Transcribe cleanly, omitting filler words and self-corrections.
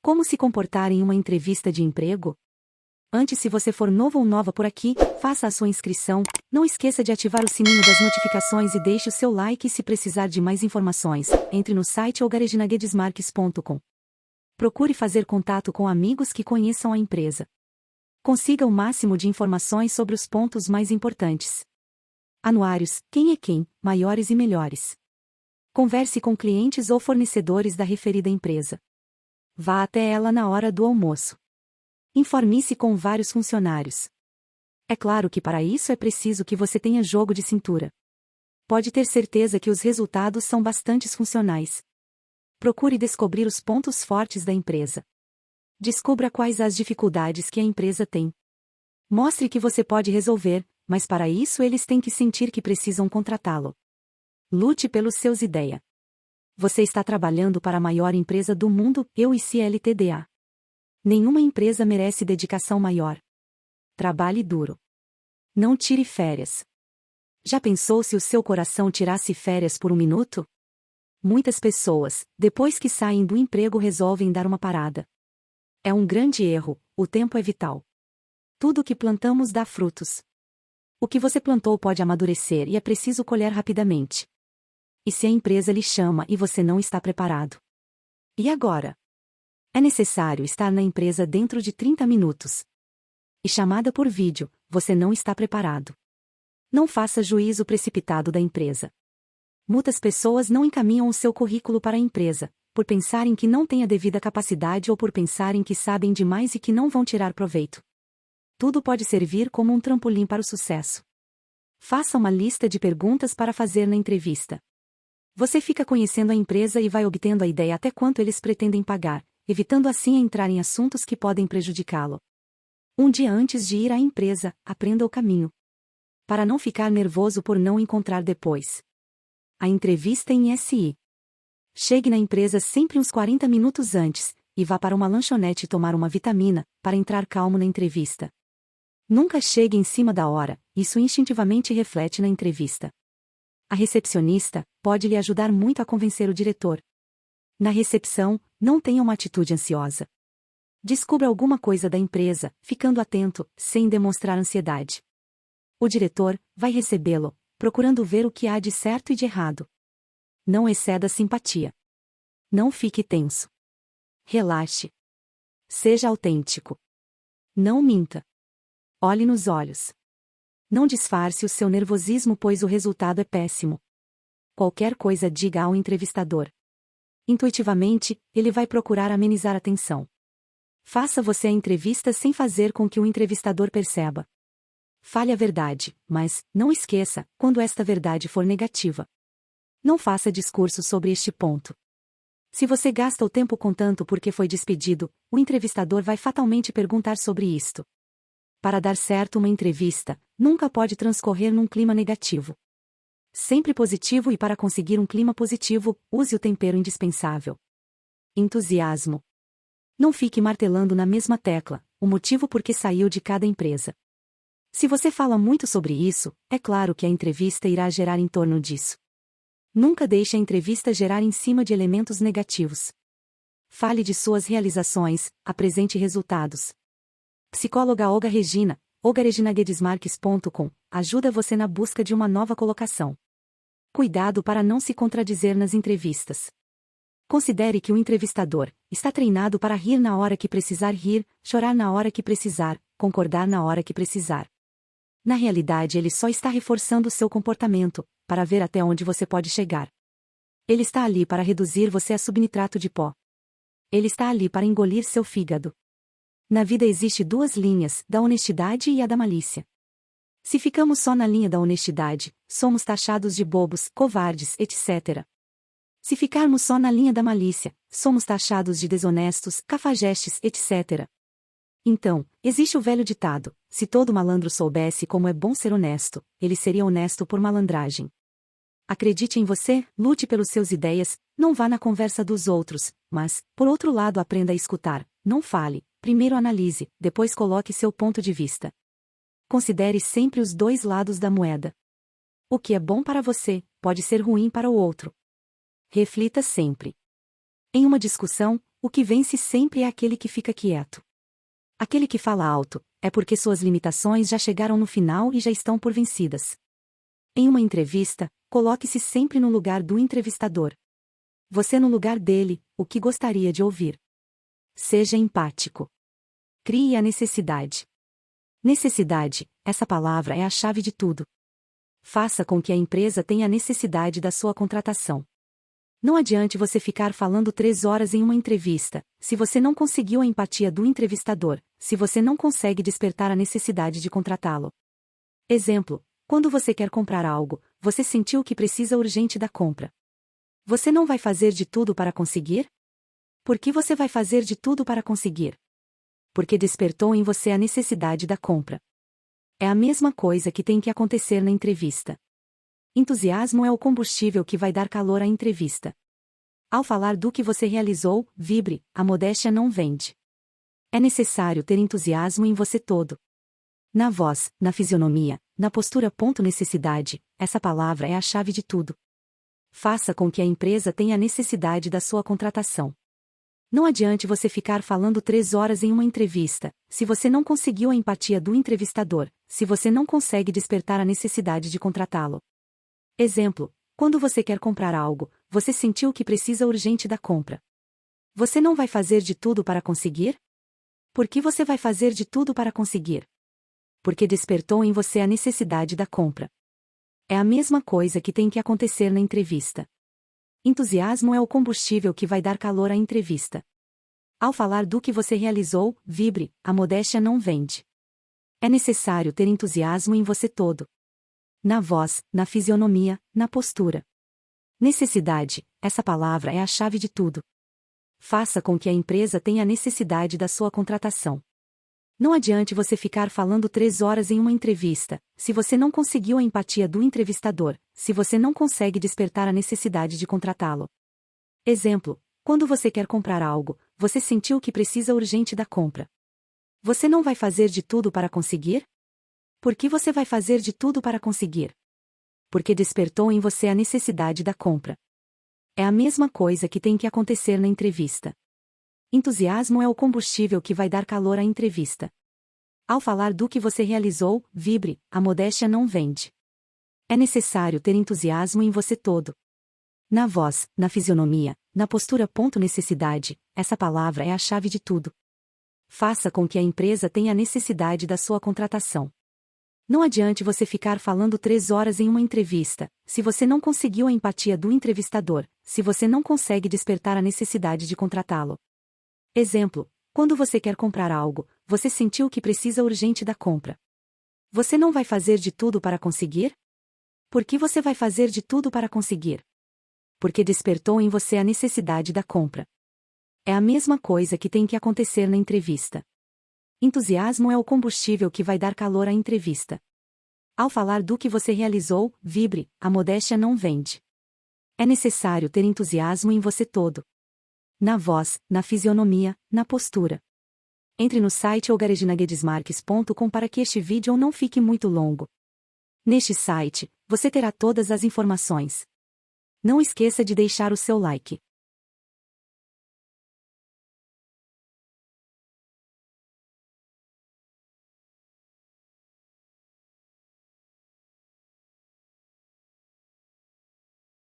Como se comportar em uma entrevista de emprego? Antes, se você for novo ou nova por aqui, faça a sua inscrição, não esqueça de ativar o sininho das notificações e deixe o seu like. Se precisar de mais informações, entre no site ogarejinaguedesmarques.com. Procure fazer contato com amigos que conheçam a empresa. Consiga o máximo de informações sobre os pontos mais importantes. Anuários, quem é quem, maiores e melhores. Converse com clientes ou fornecedores da referida empresa. Vá até ela na hora do almoço. Informe-se com vários funcionários. É claro que para isso é preciso que você tenha jogo de cintura. Pode ter certeza que os resultados são bastante funcionais. Procure descobrir os pontos fortes da empresa. Descubra quais as dificuldades que a empresa tem. Mostre que você pode resolver, mas para isso eles têm que sentir que precisam contratá-lo. Lute pelos seus ideias. Você está trabalhando para a maior empresa do mundo, UIC Ltda. Nenhuma empresa merece dedicação maior. Trabalhe duro. Não tire férias. Já pensou se o seu coração tirasse férias por um minuto? Muitas pessoas, depois que saem do emprego, resolvem dar uma parada. É um grande erro, o tempo é vital. Tudo o que plantamos dá frutos. O que você plantou pode amadurecer e é preciso colher rapidamente. E se a empresa lhe chama e você não está preparado? E agora? É necessário estar na empresa dentro de 30 minutos. E chamada por vídeo, você não está preparado. Não faça juízo precipitado da empresa. Muitas pessoas não encaminham o seu currículo para a empresa, por pensarem que não têm a devida capacidade ou por pensarem que sabem demais e que não vão tirar proveito. Tudo pode servir como um trampolim para o sucesso. Faça uma lista de perguntas para fazer na entrevista. Você fica conhecendo a empresa e vai obtendo a ideia até quanto eles pretendem pagar, evitando assim entrar em assuntos que podem prejudicá-lo. Um dia antes de ir à empresa, aprenda o caminho. Para não ficar nervoso por não encontrar depois. A entrevista em SI. Chegue na empresa sempre uns 40 minutos antes, e vá para uma lanchonete tomar uma vitamina, para entrar calmo na entrevista. Nunca chegue em cima da hora, isso instintivamente reflete na entrevista. A recepcionista pode lhe ajudar muito a convencer o diretor. Na recepção, não tenha uma atitude ansiosa. Descubra alguma coisa da empresa, ficando atento, sem demonstrar ansiedade. O diretor vai recebê-lo, procurando ver o que há de certo e de errado. Não exceda a simpatia. Não fique tenso. Relaxe. Seja autêntico. Não minta. Olhe nos olhos. Não disfarce o seu nervosismo, pois o resultado é péssimo. Qualquer coisa diga ao entrevistador. Intuitivamente, ele vai procurar amenizar a tensão. Faça você a entrevista sem fazer com que o entrevistador perceba. Fale a verdade, mas, não esqueça, quando esta verdade for negativa. Não faça discurso sobre este ponto. Se você gasta o tempo contando porque foi despedido, o entrevistador vai fatalmente perguntar sobre isto. Para dar certo uma entrevista, nunca pode transcorrer num clima negativo. Sempre positivo, e para conseguir um clima positivo, use o tempero indispensável. Entusiasmo. Não fique martelando na mesma tecla, o motivo por que saiu de cada empresa. Se você fala muito sobre isso, é claro que a entrevista irá gerar em torno disso. Nunca deixe a entrevista gerar em cima de elementos negativos. Fale de suas realizações, apresente resultados. Psicóloga Olga Regina, ogarejinaguedesmarques.com, ajuda você na busca de uma nova colocação. Cuidado para não se contradizer nas entrevistas. Considere que o entrevistador está treinado para rir na hora que precisar rir, chorar na hora que precisar, concordar na hora que precisar. Na realidade, ele só está reforçando seu comportamento, para ver até onde você pode chegar. Ele está ali para reduzir você a subnitrato de pó. Ele está ali para engolir seu fígado. Na vida existe duas linhas, da honestidade e a da malícia. Se ficamos só na linha da honestidade, somos taxados de bobos, covardes, etc. Se ficarmos só na linha da malícia, somos taxados de desonestos, cafajestes, etc. Então, existe o velho ditado: se todo malandro soubesse como é bom ser honesto, ele seria honesto por malandragem. Acredite em você, lute pelas suas ideias, não vá na conversa dos outros, mas, por outro lado, aprenda a escutar, não fale, primeiro analise, depois coloque seu ponto de vista. Considere sempre os dois lados da moeda. O que é bom para você, pode ser ruim para o outro. Reflita sempre. Em uma discussão, O que vence sempre é aquele que fica quieto. Aquele que fala alto, é porque suas limitações já chegaram no final e já estão por vencidas. Em uma entrevista, coloque-se sempre no lugar do entrevistador. Você no lugar dele, o que gostaria de ouvir. Seja empático. Crie a necessidade. Necessidade, essa palavra é a chave de tudo. Faça com que a empresa tenha necessidade da sua contratação. Não adiante você ficar falando 3 horas em uma entrevista, se você não conseguiu a empatia do entrevistador, se você não consegue despertar a necessidade de contratá-lo. Exemplo: quando você quer comprar algo, você sentiu que precisa urgente da compra. Você não vai fazer de tudo para conseguir? Por que você vai fazer de tudo para conseguir? Porque despertou em você a necessidade da compra. É a mesma coisa que tem que acontecer na entrevista. Entusiasmo é o combustível que vai dar calor à entrevista. Ao falar do que você realizou, vibre, a modéstia não vende. É necessário ter entusiasmo em você todo. Na voz, na fisionomia, na postura. Necessidade, essa palavra é a chave de tudo. Faça com que a empresa tenha necessidade da sua contratação. Não adiante você ficar falando 3 horas em uma entrevista, se você não conseguiu a empatia do entrevistador, se você não consegue despertar a necessidade de contratá-lo. Exemplo: quando você quer comprar algo, você sentiu que precisa urgente da compra. Você não vai fazer de tudo para conseguir? Por que você vai fazer de tudo para conseguir? Porque despertou em você a necessidade da compra. É a mesma coisa que tem que acontecer na entrevista. Entusiasmo é o combustível que vai dar calor à entrevista. Ao falar do que você realizou, vibre, a modéstia não vende. É necessário ter entusiasmo em você todo. Na voz, na fisionomia, na postura. Necessidade, essa palavra é a chave de tudo. Faça com que a empresa tenha necessidade da sua contratação. Não adiante você ficar falando 3 horas em uma entrevista, se você não conseguiu a empatia do entrevistador, se você não consegue despertar a necessidade de contratá-lo. Exemplo: quando você quer comprar algo, você sentiu que precisa urgente da compra. Você não vai fazer de tudo para conseguir? Por que você vai fazer de tudo para conseguir? Porque despertou em você a necessidade da compra. É a mesma coisa que tem que acontecer na entrevista. Entusiasmo é o combustível que vai dar calor à entrevista. Ao falar do que você realizou, vibre, a modéstia não vende. É necessário ter entusiasmo em você todo. Na voz, na fisionomia, na postura. Necessidade, essa palavra é a chave de tudo. Faça com que a empresa tenha necessidade da sua contratação. Não adiante você ficar falando 3 horas em uma entrevista, se você não conseguiu a empatia do entrevistador, se você não consegue despertar a necessidade de contratá-lo. Exemplo: quando você quer comprar algo, você sentiu que precisa urgente da compra. Você não vai fazer de tudo para conseguir? Por que você vai fazer de tudo para conseguir? Porque despertou em você a necessidade da compra. É a mesma coisa que tem que acontecer na entrevista. Entusiasmo é o combustível que vai dar calor à entrevista. Ao falar do que você realizou, vibre, a modéstia não vende. É necessário ter entusiasmo em você todo. Na voz, na fisionomia, na postura. Entre no site ogareginagedesmarques.com para que este vídeo não fique muito longo. Neste site, você terá todas as informações. Não esqueça de deixar o seu like.